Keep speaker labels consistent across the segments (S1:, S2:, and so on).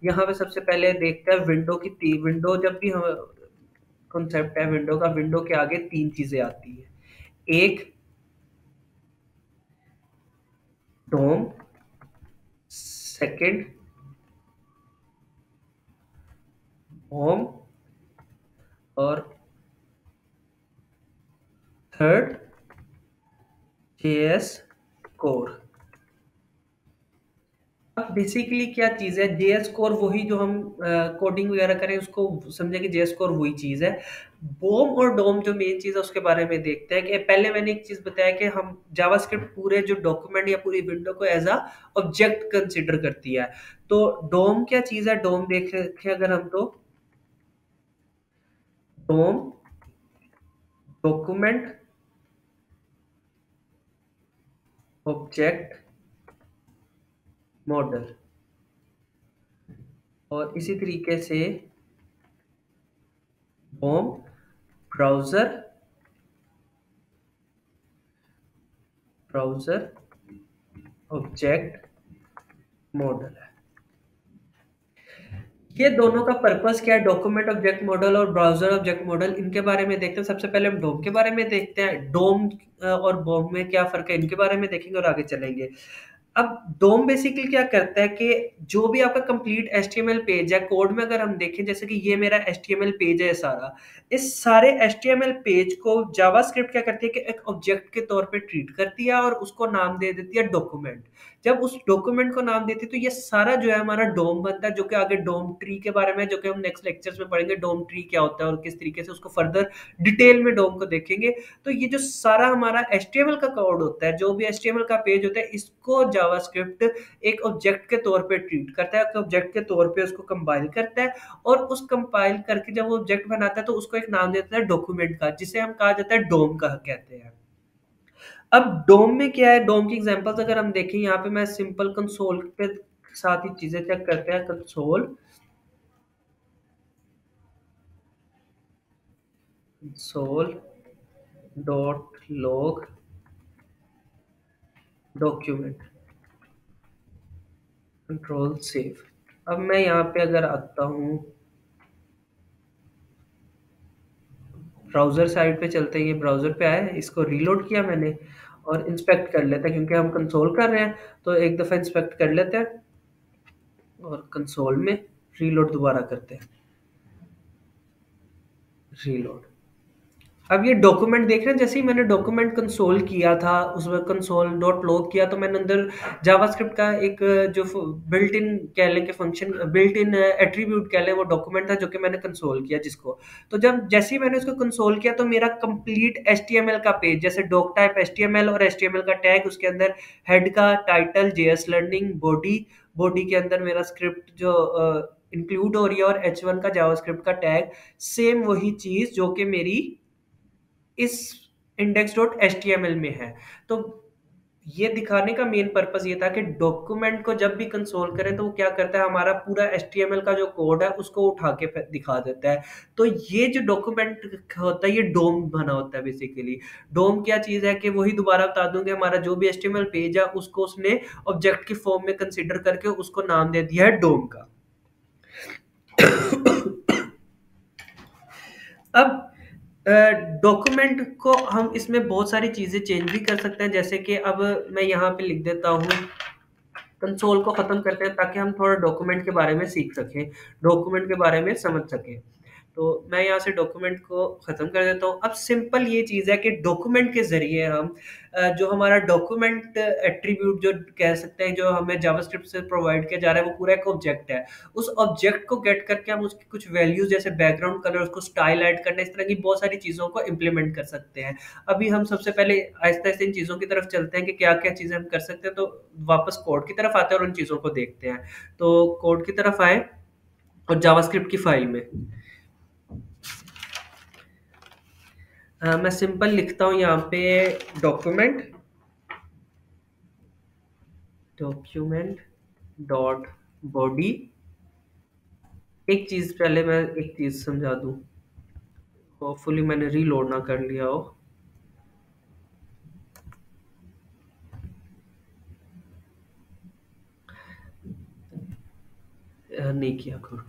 S1: यहाँ पे सबसे पहले देखते हैं विंडो की विंडो। जब भी हम कॉन्सेप्ट है विंडो का, विंडो के आगे तीन चीजें आती है। एक डोम, सेकंड होम, और थर्ड जेएस कोर। अब बेसिकली क्या चीज़ है जेएस कोर? वही जो हम कोडिंग वगैरह करें उसको समझे कि जेएस कोर वही चीज़ है। बोम और डोम जो मेन चीज़ है उसके बारे में देखते हैं। कि पहले मैंने एक चीज़ बताया कि हम जावास्क्रिप्ट पूरे जो डॉक्यूमेंट या पूरी विंडो को एज अ ऑब्जेक्ट कंसिडर करती है। तो डोम क्या चीज़ है? डोम देख रखे अगर हम, तो डोम डॉक्यूमेंट ऑब्जेक्ट मॉडल, और इसी तरीके से home browser browser object model है। ये दोनों का पर्पस क्या है? डॉक्यूमेंट ऑब्जेक्ट मॉडल और ब्राउजर ऑब्जेक्ट मॉडल, इनके बारे में देखते हैं। सबसे पहले हम डोम के बारे में देखते हैं। डोम और बॉम में क्या फर्क है, इनके बारे में देखेंगे और आगे चलेंगे। अब डोम बेसिकली क्या करता है कि जो भी आपका कंप्लीट एचटीएमएल पेज है, कोड में अगर हम देखें, जैसे कि ये मेरा एचटीएमएल पेज है सारा, इस सारे एचटीएमएल पेज को जावास्क्रिप्ट क्या करती है कि एक ऑब्जेक्ट के तौर पे ट्रीट करती है और उसको नाम दे देती है डॉक्यूमेंट। जब उस डॉक्यूमेंट को नाम देती है तो ये सारा जो है हमारा डोम बनता है, जो कि आगे डोम ट्री के बारे में, जो कि हम नेक्स्ट लेक्चर्स में पढ़ेंगे, डोम ट्री क्या होता है और किस तरीके से उसको फर्दर डिटेल में डोम को देखेंगे। तो ये जो सारा हमारा एचटीएमएल का कोड होता है, जो भी एचटीएमएल का पेज होता है, इसको जावास्क्रिप्ट एक ऑब्जेक्ट के तौर पे ट्रीट करता है, ऑब्जेक्ट के तौर पे उसको कंपाइल करता है। और उस कंपाइल करके जब वो ऑब्जेक्ट बनाता है तो उसको एक नाम देता है डॉक्यूमेंट का, जिसे हम कहा जाता है डोम का कहते हैं। अब डोम में क्या है, डोम की एग्जांपल्स अगर हम देखें, यहाँ पे मैं सिंपल कंसोल पे साथ ही चीजें चेक करते हैं। Console console dot log document control save. अब मैं यहाँ पे अगर आता हूँ, ब्राउज़र साइड पे चलते हैं। ये ब्राउज़र पे आया है, इसको रीलोड किया मैंने और इंस्पेक्ट कर लेते हैं, क्योंकि हम कंसोल कर रहे हैं। तो एक दफ़ा इंस्पेक्ट कर लेते हैं और कंसोल में रीलोड दोबारा करते हैं। रीलोड। अब ये डॉक्यूमेंट देख रहे हैं, जैसे ही मैंने डॉक्यूमेंट कंसोल किया था, उसमें कंसोल डॉट लॉग किया, तो मैंने अंदर जावास्क्रिप्ट का एक जो बिल्ट इन कह लें कि फंक्शन, बिल्ट इन एट्रीब्यूट कह लें, वो डॉक्यूमेंट था जो कि मैंने कंसोल किया जिसको। तो जब जैसे ही मैंने उसको कंसोल किया तो मेरा कंप्लीट एचटीएमएल का पेज, जैसे डॉक टाइप एचटीएमएल और एचटीएमएल का टैग, उसके अंदर हेड का title JS learning, body, body के अंदर मेरा स्क्रिप्ट जो इंक्लूड हो रही है, और H1 का जावास्क्रिप्ट का टैग, सेम वही चीज जो कि मेरी इस index dot H T M L में है। तो ये दिखाने का मेन पर्पस ये था कि डॉक्यूमेंट को जब भी कंसोल करें तो वो क्या करता है, हमारा पूरा एच टी एम एल का जो कोड है उसको उठा के दिखा देता है। तो ये जो डॉक्यूमेंट होता है ये डोम बना होता है बेसिकली। डोम क्या चीज है कि वही दोबारा बता दूंगे, हमारा जो भी H T M L page है उसको उसने ऑब्जेक्ट की फॉर्म में कंसिडर करके उसको नाम दे दिया है डोम का। अब डॉक्यूमेंट को हम इसमें बहुत सारी चीज़ें चेंज भी कर सकते हैं। जैसे कि अब मैं यहाँ पे लिख देता हूँ, कंसोल को ख़त्म करते हैं ताकि हम थोड़ा डॉक्यूमेंट के बारे में सीख सकें, डॉक्यूमेंट के बारे में समझ सकें। तो मैं यहाँ से डॉक्यूमेंट को ख़त्म कर देता हूँ। अब सिंपल ये चीज़ है कि डॉक्यूमेंट के ज़रिए हम जो हमारा डॉक्यूमेंट एट्रीब्यूट जो कह सकते हैं, जो हमें जावास्क्रिप्ट से प्रोवाइड किया जा रहा है, वो पूरा एक ऑब्जेक्ट है। उस ऑब्जेक्ट को गेट करके हम उसकी कुछ वैल्यूज, जैसे बैकग्राउंड कलर, उसको स्टाइल ऐड करना, इस तरह की बहुत सारी चीज़ों को इम्प्लीमेंट कर सकते हैं। अभी हम सबसे पहले आहिस्ता आहिस्ता इन चीज़ों की तरफ चलते हैं कि क्या क्या चीज़ें हम कर सकते हैं। तो वापस कोड की तरफ आते हैं और उन चीज़ों को देखते हैं। तो कोड की तरफ आए और जावास्क्रिप्ट की फाइल में मैं सिंपल लिखता हूँ यहाँ पे डॉक्यूमेंट डॉक्यूमेंट डॉट बॉडी। एक चीज़ पहले मैं एक चीज़ समझा दूँ, होपफुली मैंने रीलोड ना कर लिया हो। नहीं किया करो।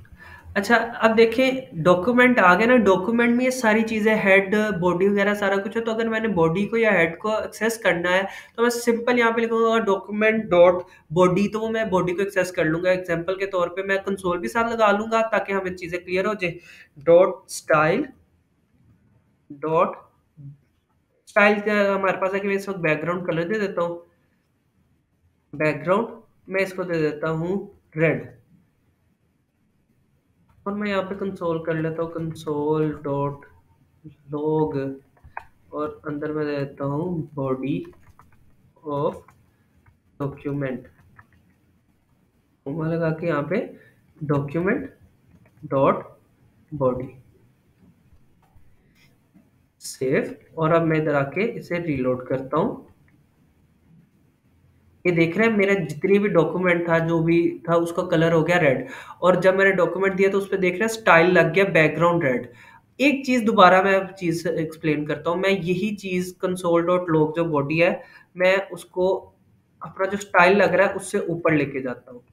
S1: अच्छा, अब देखें डॉक्यूमेंट आ गया ना, डॉक्यूमेंट में ये सारी चीज़ें हेड, बॉडी वगैरह सारा कुछ है, तो अगर मैंने बॉडी को या हेड को एक्सेस करना है, तो मैं सिंपल यहाँ पे लिखूंगा डॉक्यूमेंट डॉट बॉडी, तो वो मैं बॉडी को एक्सेस कर लूंगा। एग्जांपल के तौर पे मैं कंसोल भी साथ लगा लूंगा ताकि हमें चीज़ें क्लियर हो जाए। डॉट स्टाइल, डॉट स्टाइल का हमारे पास है कि मैं इस वक्त बैकग्राउंड कलर दे देता हूँ। बैकग्राउंड मैं इसको दे देता हूँ रेड, और मैं यहाँ पे कंसोल कर लेता हूँ कंसोल डॉट लॉग, और अंदर मैं दे देता हूँ बॉडी ऑफ डॉक्यूमेंट, लगा के यहाँ पे डॉक्यूमेंट डॉट बॉडी, सेव। और अब मैं इधर आके इसे रीलोड करता हूँ। ये देख रहे हैं मेरा जितनी भी डॉक्यूमेंट था, जो भी था, उसका कलर हो गया रेड। और जब मैंने डॉक्यूमेंट दिया तो उस पर देख रहे हैं स्टाइल लग गया बैकग्राउंड रेड। एक चीज दोबारा मैं चीज एक्सप्लेन करता हूँ। मैं यही चीज कंसोल डॉट लॉग जो बॉडी है, मैं उसको अपना जो स्टाइल लग रहा है उससे ऊपर लेके जाता हूँ।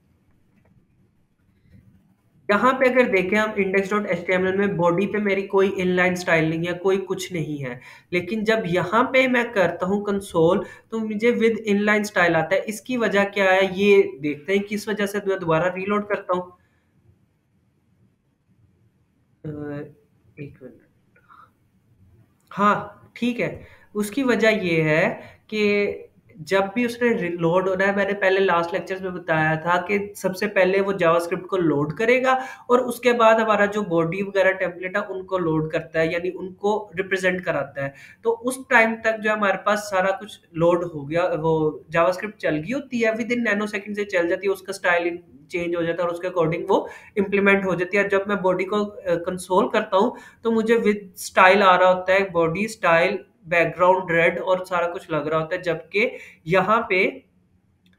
S1: यहाँ पे अगर देखें हम index dot H T M L में बॉडी पे मेरी कोई इनलाइन स्टाइल नहीं है, कोई कुछ नहीं है। लेकिन जब यहाँ पे मैं करता हूँ कंसोल, तो मुझे विद इनलाइन स्टाइल आता है। इसकी वजह क्या है ये देखते हैं, किस वजह से मैं दोबारा रीलोड करता हूँ। एक मिनट, हाँ ठीक है। उसकी वजह ये है कि जब भी उसने लोड होना है, मैंने पहले लास्ट लेक्चर्स में बताया था कि सबसे पहले वो जावास्क्रिप्ट को लोड करेगा, और उसके बाद हमारा जो बॉडी वगैरह टेम्पलेट है उनको लोड करता है, यानी उनको रिप्रेजेंट कराता है। तो उस टाइम तक जो हमारे पास सारा कुछ लोड हो गया, वो जावास्क्रिप्ट चल गई होती है, विद इन नैनो सेकंड से चल जाती है, उसका स्टाइल चेंज हो जाता है और उसके अकॉर्डिंग वो इम्प्लीमेंट हो जाती है। जब मैं बॉडी को कंसोल करता हूँ, तो मुझे विद स्टाइल आ रहा होता है, बॉडी स्टाइल बैकग्राउंड रेड और सारा कुछ लग रहा होता है। जबकि यहाँ पे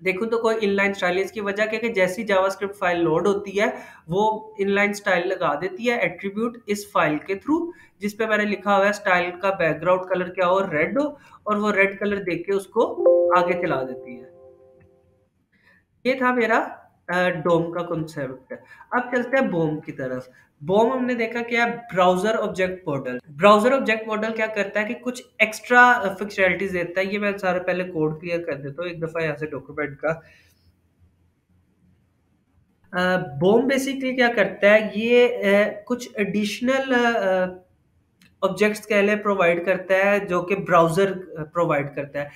S1: देखूं तो कोई इनलाइन स्टाइल है। इसकी वजह क्या है कि जैसी जावास्क्रिप्ट फाइल लोड होती है, वो इनलाइन स्टाइल लगा देती है एट्रीब्यूट इस फाइल के थ्रू, जिस पे मैंने लिखा हुआ है स्टाइल का बैकग्राउंड कलर क्या हो, रेड हो, और वो रेड कलर देख के उसको आगे चला देती है। ये था मेरा डोम का कॉन्सेप्ट। अब चलते हैं बॉम की तरफ। बॉम हमने देखा क्या है, browser object model. Browser object model क्या करता है कि कुछ एक्स्ट्रा फंक्शनैलिटीज देता है। ये मैं सारे पहले कोड क्लियर कर देता हूँ एक दफा यहाँ से डॉक्यूमेंट का। बॉम बेसिकली क्या करता है, ये कुछ एडिशनल ऑब्जेक्ट्स के लिए प्रोवाइड करता है जो कि ब्राउजर प्रोवाइड करता है।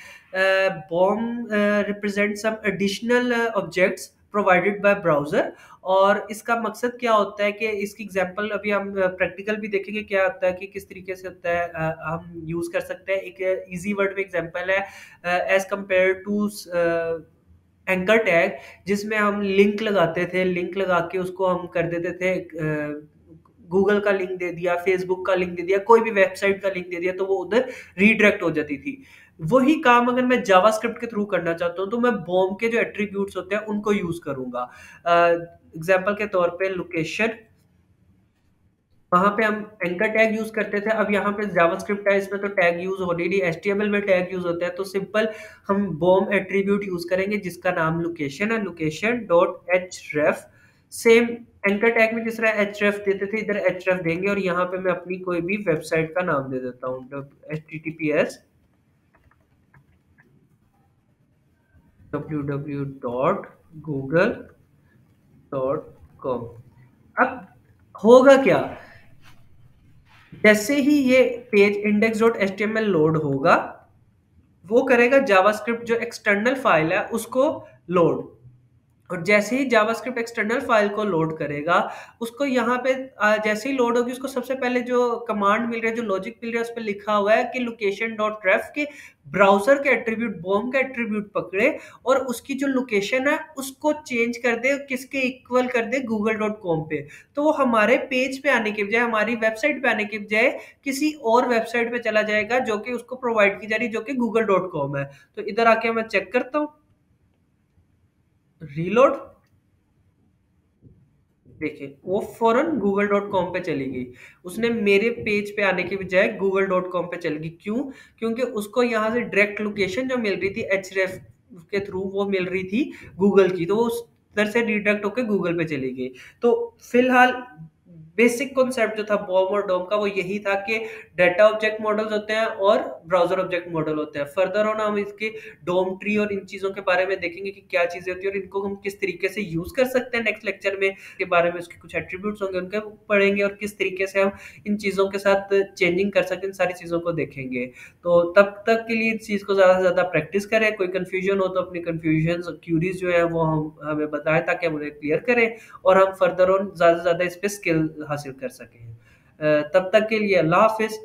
S1: BOM represent some additional objects provided by browser. और इसका मकसद क्या होता है कि इसकी एग्जांपल अभी हम प्रैक्टिकल भी देखेंगे क्या होता है कि किस तरीके से होता है, हम यूज कर सकते हैं। एक इजी वर्ड में एग्जांपल है as compare to anchor tag, जिसमें हम लिंक लगाते थे, लिंक लगा के उसको हम कर देते थे, गूगल का लिंक दे दिया, फेसबुक का लिंक दे दिया, कोई भी वेबसाइट का लिंक दे दिया, तो वो उधर रीडायरेक्ट हो जाती थी। वही काम अगर मैं जावास्क्रिप्ट के थ्रू करना चाहता हूँ, तो मैं बॉम के जो एट्रीब्यूट्स होते हैं उनको यूज करूंगा। एग्जाम्पल के तौर पे लोकेशन, वहां पे हम एंकर टैग यूज करते थे। अब यहाँ पे जावास्क्रिप्ट है, इसमें तो टैग यूज हो नहीं, एचटीएमएल में टैग यूज होता है। तो सिंपल हम बॉम एट्रीब्यूट यूज करेंगे जिसका नाम लोकेशन है, location dot H ref. Same anchor tag में जिस तरह एच रेफ देते थे, इधर एच रेफ देंगे, और यहाँ पे मैं अपनी कोई भी वेबसाइट का नाम दे देता हूँ, https www.google.com। अब होगा क्या, जैसे ही ये page index dot H T M L load होगा, वो करेगा जावास्क्रिप्ट जो एक्सटर्नल फाइल है उसको लोड। और जैसे ही जावास्क्रिप्ट एक्सटर्नल फाइल को लोड करेगा, उसको यहाँ पे जैसे ही लोड होगी, उसको सबसे पहले जो कमांड मिल रहा है, जो लॉजिक मिल रहा है, उस पर लिखा हुआ है कि लोकेशन डॉट रेफ के ब्राउजर के एट्रीब्यूट, बॉम का एट्रीब्यूट पकड़े, और उसकी जो लोकेशन है उसको चेंज कर दे, किसके इक्वल कर दे, गूगल डॉट कॉम पे। तो वो हमारे पेज पे आने के बजाय, हमारी वेबसाइट पे आने के बजाय किसी और वेबसाइट पे चला जाएगा जो कि उसको प्रोवाइड की जा रही है, जो कि गूगल डॉट कॉम है। तो इधर आके मैं चेक करता हूँ, रीलोड, देखिए वो फौरन google.com पे चली गई। उसने मेरे पेज पे आने के बजाय google.com पे चल गई। क्यों? क्योंकि उसको यहाँ से डायरेक्ट लोकेशन जो मिल रही थी एचरेफ के थ्रू, वो मिल रही थी गूगल की। तो वो उधर से रिडायरेक्ट होकर गूगल पे चली गई। तो फिलहाल बेसिक कॉन्सेप्ट जो था बॉम और डोम का वो यही था कि डाटा ऑब्जेक्ट मॉडल्स होते हैं और ब्राउजर ऑब्जेक्ट मॉडल होते हैं। फर्दर ऑन हम इसके डोम ट्री और इन चीजों के बारे में देखेंगे कि क्या चीजें होती है और इनको हम किस तरीके से यूज कर सकते हैं नेक्स्ट लेक्चर में, के बारे में उसके कुछ एट्रीब्यूट्स होंगे उनके पढ़ेंगे और किस तरीके से हम इन चीजों के साथ चेंजिंग कर सकते हैं, इन सारी चीजों को देखेंगे। तो तब तक के लिए इस चीज को ज्यादा से ज्यादा प्रैक्टिस करें। कोई कंफ्यूजन हो तो अपनी कंफ्यूजन क्यूरीज जो है वो हम हमें बताएं ताकि हम उन्हें क्लियर करें और हम फर्दर ऑन ज़्यादा से ज़्यादा इस पे स्किल हासिल कर सकें। तब तक के लिए अल्लाह हाफ़िज़।